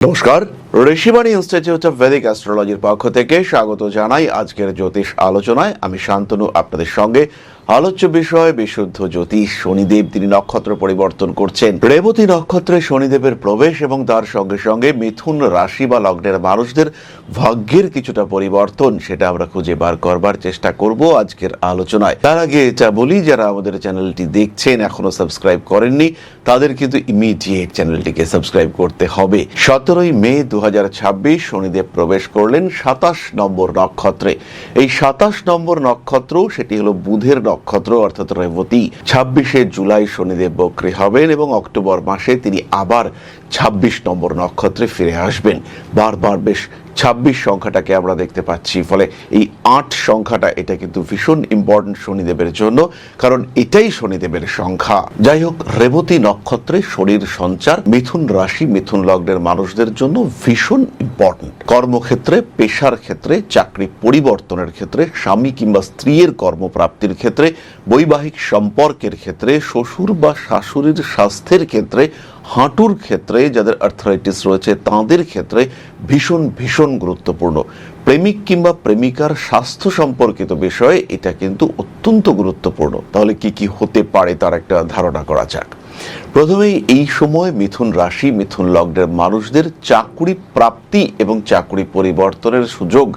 নমস্কার, Rishibani institute of Vedic অ্যাস্ট্রোলজির পক্ষ থেকে স্বাগত জানাই আজকের জ্যোতিষ আলোচনায়। আমি শান্তনু আপনাদের সঙ্গে। আলোচ্য বিষয় বিশুদ্ধ জ্যোতিষ। শনিদেব তিনি নক্ষত্র পরিবর্তন করছেন। রেবতী নক্ষত্রে শনিদেবের প্রবেশ এবং তার সঙ্গে সঙ্গে মিথুন রাশি বা লগ্নের মানুষদের ভাগ্যের কিছুটা পরিবর্তন, সেটা আমরা খুঁজে বার করবার চেষ্টা করব আজকের আলোচনায়। তার আগে এটা বলি, যারা আমাদের চ্যানেলটি দেখছেন এখনো সাবস্ক্রাইব করেননি তাদের কিন্তু ইমিডিয়েট চ্যানেলটিকে সাবস্ক্রাইব করতে হবে। 17 মে 2026 শনিদেব প্রবেশ করলেন 27 নম্বর নক্ষত্রে। এই 27 নম্বর নক্ষত্র সেটি হলো বুধের নক্ষত্র অর্থাৎ রেবতী। 26 জুলাই শনিদেব বক্রী হবেন এবং অক্টোবর মাসে তিনি আবার 26 নম্বর নক্ষত্রে ফিরে আসবেন। বারবার বেশ 26 সংখ্যাটাকে আমরা দেখতে পাচ্ছি, ফলে এই 8 সংখ্যাটা এটা কিন্তু ভীষণ ইম্পর্টেন্ট শনিদেবের জন্য, কারণ এটাই শনিদেবের সংখ্যা। যাই হোক, রেবতী নক্ষত্রে শনির সঞ্চার মিথুন রাশি মিথুন লগ্নের মানুষদের জন্য ভীষণ ইম্পর্টেন্ট। কর্মক্ষেত্রে, পেশার ক্ষেত্রে, চাকরি পরিবর্তনের ক্ষেত্রে, স্বামী কিংবা স্ত্রীর কর্মপ্রাপ্তির ক্ষেত্রে, বৈবাহিক সম্পর্কের ক্ষেত্রে, শ্বশুর বা শাশুড়ির স্বাস্থ্যের ক্ষেত্রে, হাঁটুর ক্ষেত্রে, যাদের আর্থ্রাইটিস রয়েছে তাদের ক্ষেত্রে ভীষণ ভীষণ গুরুত্বপূর্ণ। প্রেমিক কিংবা প্রেমিকার স্বাস্থ্য সম্পর্কিত বিষয়ে এটা কিন্তু অত্যন্ত গুরুত্বপূর্ণ। তাহলে কি কি হতে পারে তার একটা ধারণা করা যাক। প্রথমেই এই সময় মিথুন রাশি মিথুন লগ্নের মানুষদের চাকরি প্রাপ্তি এবং চাকরি পরিবর্তনের সুযোগ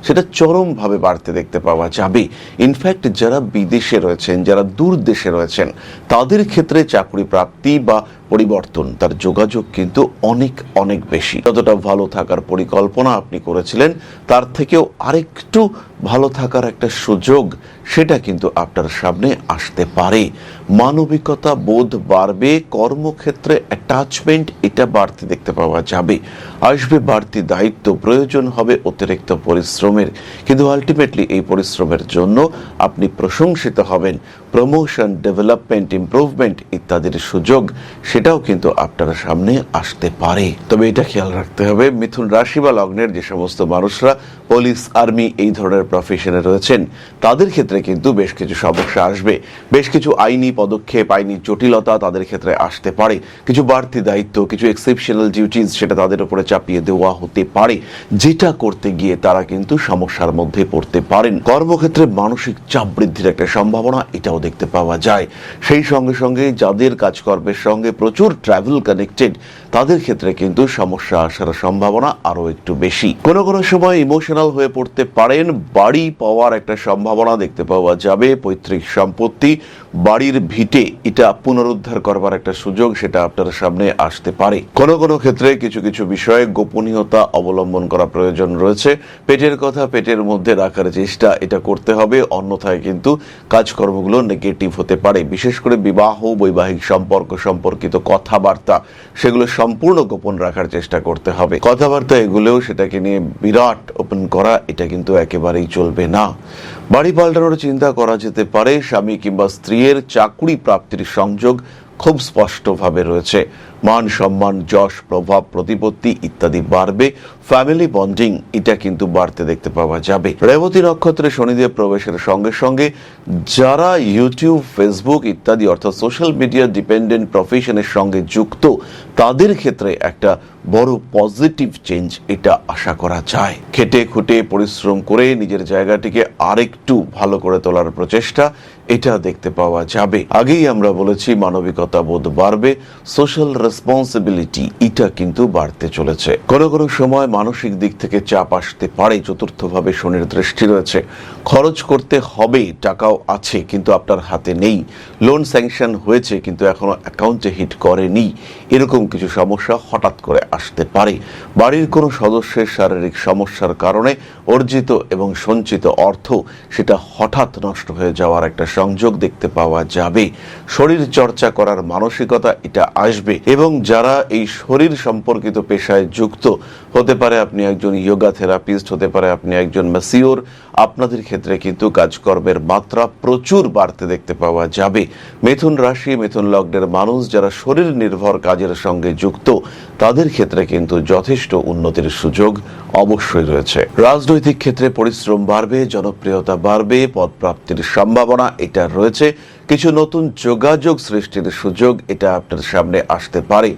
সেটা চরমভাবে বাড়তে দেখতে পাওয়া যাবে। ইনফ্যাক্ট যারা বিদেশে রয়েছেন, যারা দূর দেশে রয়েছেন তাদের ক্ষেত্রে চাকরি প্রাপ্তি বা পরিবর্তন তার যোগাযোগ কিন্তু অনেক অনেক বেশি। যতটা ভালো থাকার পরিকল্পনা আপনি করেছিলেন তার থেকেও আরেকটু ভালো থাকার একটা সুযোগ সেটা কিন্তু আপনার সামনে আসতে পারে। মানবিকতা বোধ বাড়বে, কর্মক্ষেত্রে অ্যাটাচমেন্ট এটা বাড়তে দেখতে পাওয়া যাবে। আসবে বাড়তি দায়িত্ব, প্রয়োজন হবে অতিরিক্ত পরিশ্রমের, কিন্তু আলটিমেটলি এই পরিশ্রমের জন্য আপনি প্রশংসিত হবেন। প্রমোশন, ডেভেলপমেন্ট, ইমপ্রুভমেন্ট ইত্যাদির সুযোগ সেটাও কিন্তু আপনার সামনে আসতে পারে। তবে এটা খেয়াল রাখতে হবে, মিথুন রাশি বা লগ্নের যে সমস্ত মানুষরা পুলিশ, আর্মি এই ধরনের প্রফেশনে রয়েছেন তাদের ক্ষেত্রে কিন্তু বেশ কিছু সমস্যা আসবে। বেশ কিছু আইনি পদক্ষেপ, আইনি জটিলতা তাদের ক্ষেত্রে আসতে পারে। কিছু বাড়তি দায়িত্ব, কিছু এক্সেপশনাল ডিউটিস সেটা তাদের উপরে চাপিয়ে দেওয়া হতে পারে, যেটা করতে গিয়ে তারা কিন্তু সমস্যার মধ্যে পড়তে পারেন। কর্মক্ষেত্রে মানসিক চাপ বৃদ্ধির একটা সম্ভাবনা এটাও দেখতে পাওয়া যায়। সেই সঙ্গে সঙ্গে যাদের কাজকর্মের সঙ্গে প্রচুর ট্রাভেল কানেক্টেড তাদের ক্ষেত্রে কিন্তু সমস্যা আসার সম্ভাবনা আরো একটু বেশি। কোনো কোনো সময় ইমোশনাল হয়ে পড়তে পারেন। বাড়ি পাওয়ার একটা সম্ভাবনা দেখতে পাওয়া যাবে। পৈতৃক সম্পত্তি, বাড়ির ভিটে এটা পুনরুদ্ধার করবার একটা সুযোগ সেটা আপনার সামনে আসতে পারে। কোনো কোনো ক্ষেত্রে কিছু কিছু বিষয়ে গোপনীয়তা অবলম্বন করা প্রয়োজন রয়েছে। পেটের কথা পেটের মধ্যে রাখার চেষ্টা এটা করতে হবে, অন্যথায় কিন্তু কাজকর্মগুলো নেগেটিভ হতে পারে। বিশেষ করে বিবাহ, বৈবাহিক সম্পর্ক সম্পর্কিত কথাবার্তা সেগুলো সম্পূর্ণ গোপন রাখার চেষ্টা করতে হবে। কথাবার্তা এগুলোও সেটাকে নিয়ে বিরাট ওপেন করা এটা কিন্তু একেবারেই চলবে না। বাড়ি পাল্টানোর চিন্তা করা যেতে পারে। স্বামী কিংবা স্ত্রীর চাকরি প্রাপ্তির সংযোগ খুব স্পষ্টভাবে রয়েছে। মান সম্মান, যশ, প্রভাব, প্রতিপত্তি ইত্যাদি বাড়বে। ফ্যামিলি বন্ডিং এটা কিন্তু বাড়তে দেখতে পাওয়া যাবে। রেবতী নক্ষত্রে শনিদেব প্রবেশের সঙ্গে সঙ্গে যারা ইউটিউব, ফেসবুক ইত্যাদি অর্থাৎ সোশ্যাল মিডিয়া ডিপেন্ডেন্ট প্রফেশনের সঙ্গে যুক্ত তাদের ক্ষেত্রে একটা বড় পজিটিভ চেঞ্জ এটা আশা করা যায়। খেটে খুঁটে পরিশ্রম করে নিজের জায়গাটিকে আরেকটু ভালো করে তোলার প্রচেষ্টা এটা দেখতে পাওয়া যাবে। আগেই আমরা বলেছি মানবিকতা বোধ বাড়বে, সোশ্যাল রেসপন্সিবিলিটি এটা কিন্তু বাড়তে চলেছে। কোনো কোনো সময় মানসিক দিক থেকে চাপ আসতে পারে। চতুর্থভাবে শনির দৃষ্টি রয়েছে। খরচ করতে হবে, টাকাও আছে কিন্তু আপনার হাতে নেই। লোন স্যাংশন হয়েছে কিন্তু এখনো অ্যাকাউন্টে হিট করেনি, এরকম কিছু সমস্যা হঠাৎ করে আসতে পারে। বাড়ির কোনো সদস্যের শারীরিক সমস্যার কারণে অর্জিত এবং সঞ্চিত অর্থ সেটা হঠাৎ নষ্ট হয়ে যাওয়ার একটা সংযোগ দেখতে পাওয়া যাবে। শরীর চর্চা করার মানসিকতা এটা আসবে এবং যারা এই শরীর সম্পর্কিত পেশায় যুক্ত হতে পারে, আপনি একজন যোগা থেরাপিস্ট, হতে পারে আপনি একজন ম্যাসিওর, আপনাদের ক্ষেত্রে কিন্তু কাজকর্মের মাত্রা প্রচুর বাড়তে দেখতে পাওয়া যাবে। মিথুন রাশি মিথুন লগ্নের মানুষ যারা শরীর নির্ভর কাজের সঙ্গে যুক্ত তাদের ক্ষেত্রে কিন্তু যথেষ্ট উন্নতির সুযোগ অবশ্যই রয়েছে। রাজনৈতিক ক্ষেত্রে পরিশ্রম বাড়বে, জনপ্রিয়তা বাড়বে, পদপ্রাপ্তির সম্ভাবনা এটা রয়েছে। কিছু নতুন যোগাযোগ সৃষ্টির সুযোগ এটা আপনার সামনে আসতে পারে।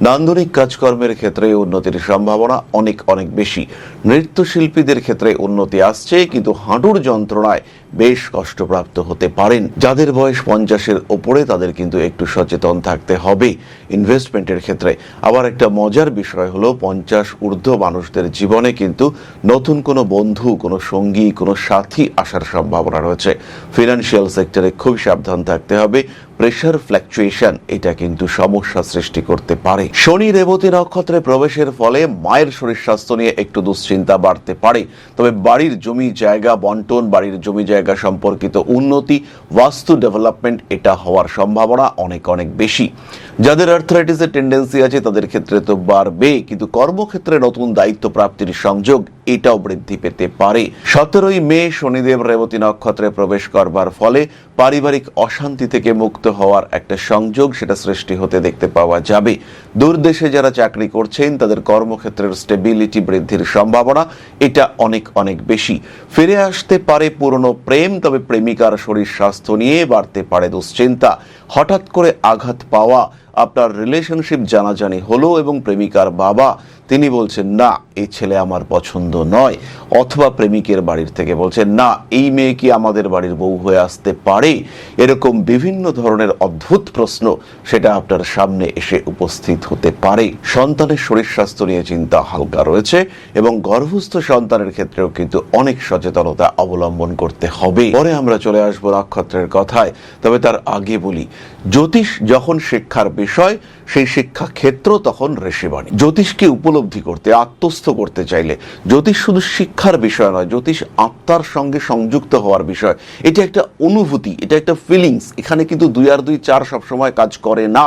নান্দনিক কাজকর্মের ক্ষেত্রে উন্নতির সম্ভাবনা অনেক অনেক বেশি। নৃত্যশিল্পীদের ক্ষেত্রে উন্নতি আসছে, কিন্তু হাঁটুর যন্ত্রণায় বেশ কষ্টপ্রাপ্ত হতে পারেন। যাদের বয়স 50-এর ওপরে তাদের কিন্তু একটু সচেতন থাকতে হবে ইনভেস্টমেন্টের ক্ষেত্রে। আবার একটা মজার বিষয় হলো 50 ঊর্ধ্ব মানুষদের জীবনে কিন্তু নতুন কোনো বন্ধু, কোনো সঙ্গী, কোনো সাথী আসার সম্ভাবনা রয়েছে। ফিনান্সিয়াল সেক্টরে খুব সাবধান থাকতে হবে। প্রেশার ফ্ল্যাকচুয়েশন এটা কিন্তু সমস্যা সৃষ্টি করতে পারে। শনি রেবতী নক্ষত্রে প্রবেশের ফলে মায়ের শরীর স্বাস্থ্য নিয়ে একটু দুশ্চিন্তা বাড়তে পারে। তবে বাড়ির জমি জায়গা বন্টন, বাড়ির জমি জায়গা সম্পর্কিত উন্নতি, বাস্তু ডেভেলপমেন্ট এটা হওয়ার সম্ভাবনা অনেক অনেক বেশি। যাদের আর্থ্রাইটিসের টেন্ডেন্সি আছে তাদের ক্ষেত্রে তো বাড়বে, কিন্তু কর্মক্ষেত্রে নতুন দায়িত্ব প্রাপ্তির সংযোগ এটাও বৃদ্ধি পেতে পারে। 17ই মে শনিদেব রেবতী নক্ষত্রে প্রবেশ করবার ফলে পারিবারিক অশান্তি থেকে মুক্ত হওয়ার একটা সংযোগ সেটা সৃষ্টি হতে দেখতে পাওয়া যাবে। দূরদেশে যারা চাকরি করছেন তাদের কর্মক্ষেত্রের স্টেবিলিটি বৃদ্ধির সম্ভাবনা এটা অনেক অনেক বেশি। ফিরে আসতে পারে পুরনো প্রেম, তবে প্রেমিকার শরীর স্বাস্থ্য নিয়ে বাড়তে পারে দুশ্চিন্তা। হঠাৎ করে আঘাত পাওয়া, আপনার রিলেশনশিপ জানাজানি হলো এবং প্রেমিকার বাবা তিনি বলছেন না এই ছেলে আমার পছন্দ নয়, অথবা প্রেমিকের বাড়ির থেকে বলছেন না এই মেয়ে কি আমাদের বাড়ির বউ হয়ে আসতে পারে। এরকম বিভিন্ন ধরনের অদ্ভুত প্রশ্ন সেটা আপনার সামনে এসে উপস্থিত হতে পারে। সন্তানের শরীর স্বাস্থ্য নিয়ে চিন্তা হালকা রয়েছে এবং গর্ভস্থ সন্তানের ক্ষেত্রেও কিন্তু অনেক সচেতনতা অবলম্বন করতে হবে। পরে আমরা চলে আসবো নক্ষত্রের কথায়, তবে তার আগে বলি জ্যোতিষ যখন শিক্ষার বিষয়, সেই শিক্ষা ক্ষেত্র তখন ঋষিবাণী। জ্যোতিষকে উপলব্ধি করতে, আত্মস্থ করতে চাইলে জ্যোতিষ শুধু শিক্ষার বিষয় নয়, জ্যোতিষ আত্মার সঙ্গে সংযুক্ত হওয়ার বিষয়। এটা একটা অনুভূতি, এটা একটা ফিলিংস। এখানে কিন্তু 2 আর 2 4 সবসময় কাজ করে না।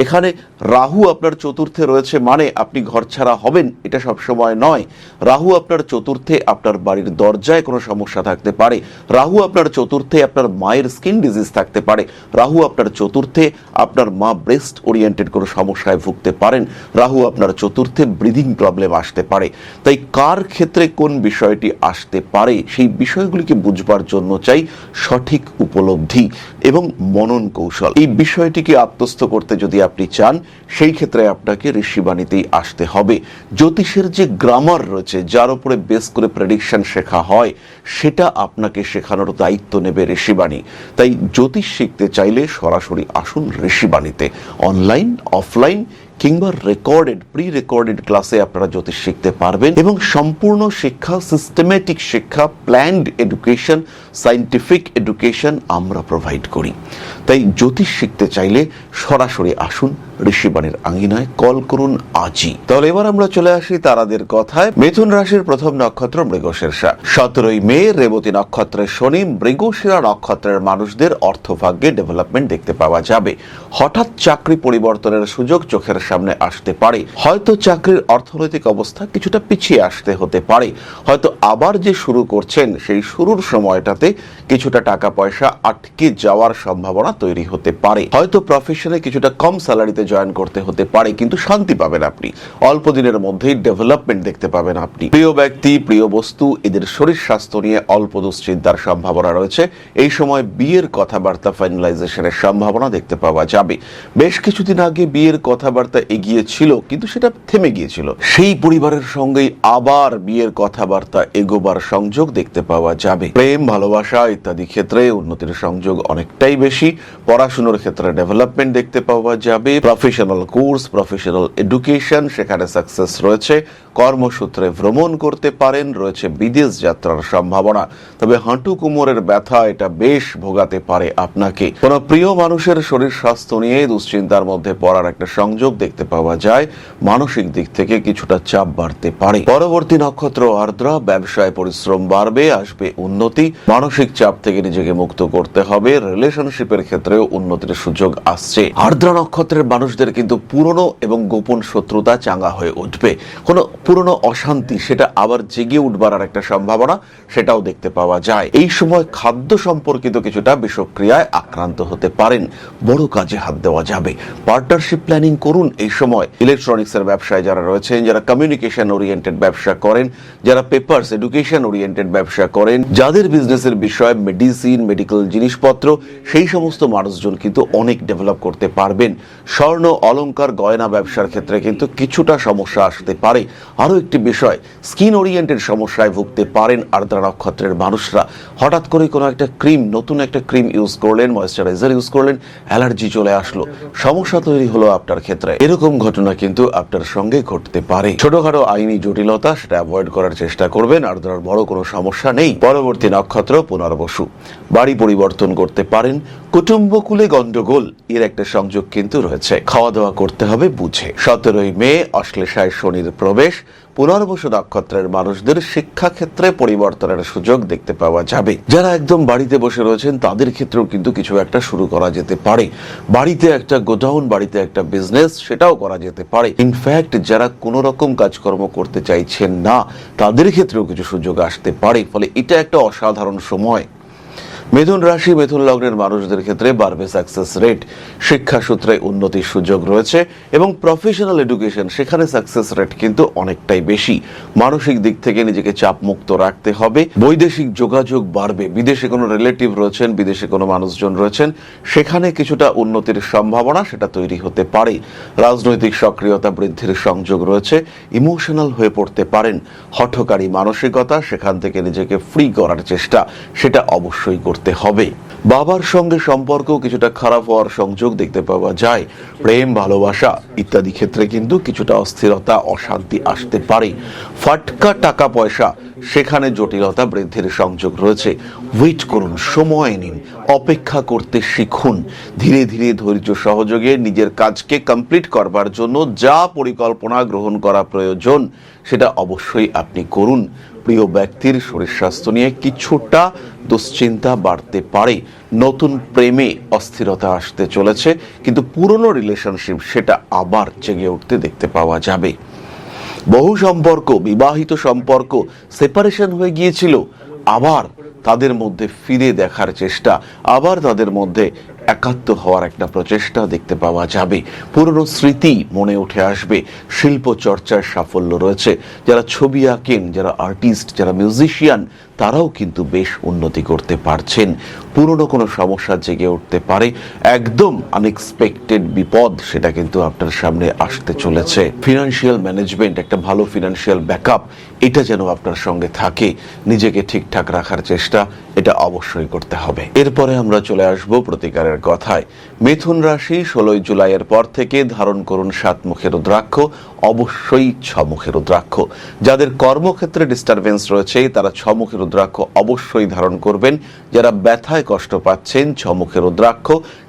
এখানে রাহু আপনার চতুর্থে রয়েছে মানে আপনি ঘর ছাড়া হবেন এটা সবসময় নয়। রাহু আপনার চতুর্থে আপনার বাড়ির দরজায় কোনো সমস্যা থাকতে পারে। রাহু আপনার চতুর্থে আপনার মায়ের স্কিন ডিজিজ থাকতে পারে। রাহু আপনার চতুর্থে আপনার মা ব্রেস্ট ওরিয়েন্টেড কোনো সমস্যায় ভুগতে পারেন। রাহু আপনার চতুর্থে ব্রিদিং প্রবলেম আসতে পারে। তাই কার ক্ষেত্রে কোন বিষয়টি আসতে পারে সেই বিষয়গুলিকে বুঝবার জন্য চাই সঠিক উপলব্ধি এবং মনন কৌশল। এই বিষয়টিকে আত্মস্থ করতে যদি আপনি চান সেই ক্ষেত্রে আপনাকে ঋষিবাণীতেই আসতে হবে। জ্যোতিষের যে গ্রামার রয়েছে যার উপরে বেস করে প্রেডিকশন শেখা হয় সেটা আপনাকে শেখানোর দায়িত্ব নেবে ঋষিবাণী। তাই জ্যোতিষ শিখতে চাইলে সরাসরি আসুন ঋষিবাণীতে। অনলাইন, অফলাইন কিংবা রেকর্ডেড, প্রি রেকর্ডেড ক্লাসে আপনারা জ্যোতিষ শিখতে পারবেন এবং সম্পূর্ণ শিক্ষা, সিস্টেমেটিক শিক্ষা, প্ল্যান্ড এডুকেশন, সায়েন্টিফিক এডুকেশন আমরা প্রোভাইড করি। তাই জ্যোতিষ শিখতে চাইলে সরাসরি আসুন ঋষিবাণীর আঙিনায়, কল করুন আজই। তাহলে এবার আমরা চলে আসি তারাদের কথায়। মিথুন রাশির প্রথম নক্ষত্র মৃগশীর্ষা। 17ই মে রেবতী নক্ষত্রের শনি মৃগশিরা নক্ষত্রের মানুষদের অর্থভাগ্যে ডেভেলপমেন্ট দেখতে পাওয়া যাবে। হঠাৎ চাকরি পরিবর্তনের সুযোগ চোখের সামনে আসতে পারে। হয়তো চাকরির অর্থনৈতিক অবস্থা কিছুটা পিছিয়ে আসতে হতে পারে। হয়তো আবার যে শুরু করছেন সেই শুরুর সময়টাতে কিছুটা টাকা পয়সা আটকে যাওয়ার সম্ভাবনা তৈরি হতে পারে। হয়তো প্রফেশনে কিছুটা কম স্যালারিতে জয়েন করতে হতে পারে, কিন্তু শান্তি পাবেন আপনি। অল্প দিনের মধ্যেই ডেভেলপমেন্ট দেখতে পাবেন আপনি। প্রিয় ব্যক্তি, প্রিয় বস্তু এদের শরীর স্বাস্থ্য নিয়ে অল্প দুশ্চিন্তার সম্ভাবনা রয়েছে। এই সময় বিয়ের কথাবার্তা ফাইনালাইজেশনের সম্ভাবনা দেখতে পাওয়া যাবে। বেশ কিছুদিন আগে বিয়ের কথাবার্তা এগিয়েছিল কিন্তু সেটা থেমে গিয়েছিল। সেই পরিবারের সঙ্গেই আবার বিয়ের কথাবার্তা এগোবার সংযোগ দেখতে পাওয়া যাবে। প্রেম, ভালোবাসা ইত্যাদি ক্ষেত্রে উন্নতির সংযোগ অনেকটাই বেশি। পড়াশোনার ক্ষেত্রে ডেভেলপমেন্ট দেখতে পাওয়া যাবে। প্রফেশনাল কোর্স, প্রফেশনাল এডুকেশন সেখানে সাকসেস রয়েছে। কর্মসূত্রে ভ্রমণ করতে পারেন, রয়েছে বিদেশ যাত্রার সম্ভাবনা। তবে হাঁটু কোমরের ব্যথা এটা বেশ ভোগাতে পারে আপনাকে। কোনো প্রিয় মানুষের শরীর স্বাস্থ্য নিয়ে দুশ্চিন্তার মধ্যে পড়ার একটা সংযোগ দেখতে পাওয়া যায়। মানসিক দিক থেকে কিছুটা চাপ বাড়তে পারে। পরবর্তী নক্ষত্র আর্দ্রা। ব্যবসায় পরিশ্রম বাড়বে, আসবে উন্নতি। মানসিক চাপ থেকে নিজেকে মুক্ত করতে হবে। রিলেশনশিপের ক্ষেত্রেও উন্নতির সুযোগ আসছে। আর্দ্রা নক্ষত্রের মানুষদের কিন্তু পুরনো এবং গোপন শত্রুতা চাঙ্গা হয়ে উঠবে। কোনো পুরনো অশান্তি সেটা আবার জেগে উঠবার আর একটা সম্ভাবনা সেটাও দেখতে পাওয়া যায়। এই সময় খাদ্য সম্পর্কিত কিছুটা বিষক্রিয়ায় আক্রান্ত হতে পারেন। বড় কাজে হাত দেওয়া যাবে। পার্টনারশিপ প্ল্যানিং করুন এই সময়। ইলেকট্রনিক্সের ব্যবসায় যারা রয়েছেন, যারা কমিউনিকেশন ওরিয়েন্টেড ব্যবসা করেন, যারা পেপারস এডুকেশন ওরিয়েন্টেড ব্যবসা করেন, যাদের বিজনেসের বিষয় মেডিসিন, মেডিকেল জিনিসপত্র, সেই সমস্ত মানুষজন কিন্তু অনেক ডেভেলপ করতে পারবেন। স্বর্ণ অলংকার গয়না ব্যবসার ক্ষেত্রে কিন্তু কিছুটা সমস্যা আসতে পারে। আরও একটি বিষয়, স্কিন ওরিয়েন্টেড সমস্যায় ভুগতে পারেন আর্দ্রা নক্ষত্রের মানুষরা। হঠাৎ করে কোনো একটা ক্রিম, নতুন একটা ক্রিম ইউজ করলেন, ময়েশ্চারাইজার ইউজ করলেন, অ্যালার্জি চলে আসলো, সমস্যা তৈরি হলো আপনার ক্ষেত্রে। এরকম ঘটনা কিন্তু আপনার সঙ্গে ঘটতে পারে। ছোটখাটো আইনি জটিলতা, সেটা অ্যাভয়েড করার চেষ্টা করবেন। আর্দ্রার বড় কোনো সমস্যা নেই। পরবর্তী নক্ষত্র পুনর্বসু। বাড়ি পরিবর্তন করতে পারেন। কুটুম্বকুলে গন্ডগোল, এর একটা সংযোগ কিন্তু রয়েছে। খাওয়া দাওয়া করতে হবে বুঝে। 17ই মে অশ্লেষায় শনির প্রবেশ। পুনর্বসু নক্ষত্রের মানুষদের শিক্ষাক্ষেত্রে পরিবর্তনের সুযোগ দেখতে পাওয়া যাবে। যারা একদম বাড়িতে বসে রয়েছেন তাদের ক্ষেত্রেও কিন্তু কিছু একটা শুরু করা যেতে পারে। বাড়িতে একটা গোডাউন, বাড়িতে একটা বিজনেস, সেটাও করা যেতে পারে। ইনফ্যাক্ট যারা কোনো রকম কাজকর্ম করতে চাইছেন না তাদের ক্ষেত্রেও কিছু সুযোগ আসতে পারে। ফলে এটা একটা অসাধারণ সময়। মিথুন রাশি, মিথুন লগ্নের মানুষদের ক্ষেত্রে বাড়বে সাকসেস রেট। শিক্ষা সূত্রে উন্নতির সুযোগ রয়েছে এবং প্রফেশনাল এডুকেশন, সেখানে সাকসেস রেট কিন্তু অনেকটাই বেশি। মানসিক দিক থেকে নিজেকে চাপ মুক্ত রাখতে হবে। বৈদেশিক যোগাযোগ বাড়বে। বিদেশে কোনো রিলেটিভ রয়েছেন, বিদেশে কোনো মানুষজন রয়েছেন, সেখানে কিছুটা উন্নতির সম্ভাবনা সেটা তৈরি হতে পারে। রাজনৈতিক সক্রিয়তা বৃদ্ধির সংযোগ রয়েছে। ইমোশনাল হয়ে পড়তে পারেন। হঠকারী মানসিকতা, সেখান থেকে নিজেকে ফ্রি করার চেষ্টা, সেটা অবশ্যই করতে হবে। বাবার সঙ্গে সম্পর্ক কিছুটা খারাপ হওয়ার সংযোগ দেখতে পাওয়া যায়। প্রেম, ভালোবাসা ইত্যাদি ক্ষেত্রে কিন্তু কিছুটা অস্থিরতা, অশান্তি আসতে পারে। ফাটকা টাকা পয়সা, সেখানে জটিলতা বৃদ্ধির সংযোগ রয়েছে। ওয়েট করুন, সময় নিন, অপেক্ষা করতে শিখুন। ধীরে ধীরে ধৈর্য সহযোগে নিজের কাজকে কমপ্লিট করবার জন্য যা পরিকল্পনা গ্রহণ করা প্রয়োজন সেটা অবশ্যই আপনি করুন। প্রিয় ব্যক্তির শরীর স্বাস্থ্য নিয়ে কিছুটা দুশ্চিন্তা বাড়তে পারে। নতুন প্রেমে অস্থিরতা আসতে চলেছে, কিন্তু পুরনো রিলেশনশিপ সেটা আবার জেগে উঠতে দেখতে পাওয়া যাবে। বহু সম্পর্ক, বিবাহিত সম্পর্ক সেপারেশন হয়ে গিয়েছিল, আবার তাদের মধ্যে ফিরে দেখার চেষ্টা, আবার তাদের মধ্যে একাত্ম হওয়ার একটা প্রচেষ্টা দেখতে পাওয়া যাবে। পুরনো স্মৃতি মনে উঠে আসবে। শিল্প চর্চার সাফল্য রয়েছে। যারা ছবি আঁকেন, যারা আর্টিস্ট, যারা মিউজিশিয়ান, তারাও কিন্তু বেশ উন্নতি করতে পারছেন। পুরনো কোনো সমস্যা জেগে উঠতে পারে। একদম আনএক্সপেক্টেড বিপদ সেটা কিন্তু আপনার সামনে আসতে চলেছে। ফিনান্সিয়াল ম্যানেজমেন্ট, একটা ভালো ফিনান্সিয়াল ব্যাকআপ, এটা যেন আপনার সঙ্গে থাকে। নিজেকে ঠিকঠাক রাখার চেষ্টা এটা অবশ্যই করতে হবে। এরপরে আমরা চলে আসব প্রতিকারের কথায়। মিথুন রাশি 16ই জুলাইয়ের পর থেকে ধারণ করুন 7 মুখের রুদ্রাক্ষ, অবশ্যই 6 মুখের রুদ্রাক্ষ। যাদের কর্মক্ষেত্রে ডিস্টারবেন্স রয়েছে তারা 6 মুখের রুদ্রাক্ষ অবশ্যই ধারণ করবেন। যারা ব্যথায় কষ্ট পাচ্ছেন 6 মুখের রুদ্রাক্ষ,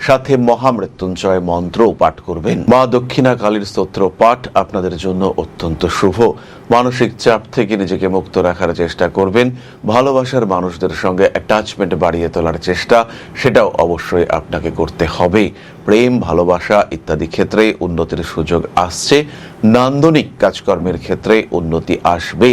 সাথে মহামৃত্যুঞ্জয় মন্ত্র পাঠ করবেন। মা দক্ষিণা কালীর স্তোত্র পাঠ আপনাদের জন্য অত্যন্ত শুভ। মানসিক চাপ থেকে নিজেকে মুক্ত রাখার চেষ্টা করবেন। ভালোবাসার মানুষদের সঙ্গে অ্যাটাচমেন্ট বাড়িয়ে তোলার চেষ্টা, সেটাও অবশ্যই আপনাকে করতে হবে। প্রেম, ভালোবাসা ইত্যাদি ক্ষেত্রে উন্নতির সুযোগ আসছে। নান্দনিক কাজকর্মের ক্ষেত্রে উন্নতি আসবে।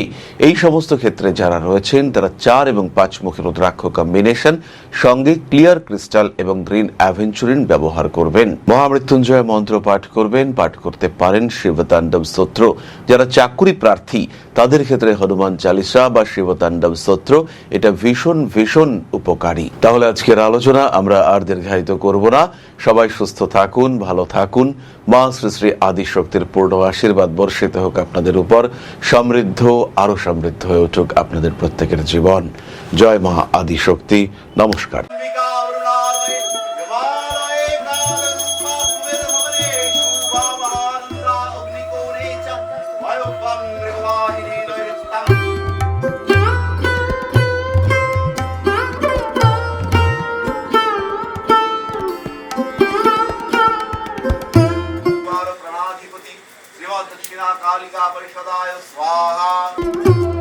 এই সমস্ত ক্ষেত্রে যারা রয়েছেন তারা 4 এবং 5 মুখের রুদ্রাক্ষ কম্বিনেশন সঙ্গে ক্লিয়ার ক্রিস্টাল এবং গ্রিন অ্যাভেঞ্চুরিন ব্যবহার করবেন। মহামৃত্যুঞ্জয় মন্ত্র পাঠ করবেন। পাঠ করতে পারেন শিবতাণ্ডব স্তোত্র। যারা চাকুরি প্রার্থী তাদের ক্ষেত্রে হনুমান চালিসা বা শিবতাণ্ডব স্তোত্র এটা ভীষণ ভীষণ উপকারী। তাহলে আজকের আলোচনা আমরা আর দীর্ঘায়িত করব না। সবাই সুস্থ থাকুন, ভালো থাকুন। মা শ্রী শ্রী আদিশক্তির পূর্ণ আশীর্বাদ বর্ষিত হোক আপনাদের উপর। সমৃদ্ধ, আরো সমৃদ্ধ হয়ে উঠুক আপনাদের প্রত্যেকের জীবন। জয় মা আদিশক্তি। নমস্কার। दक्षिणा कालिका परिषदाय स्वाहा।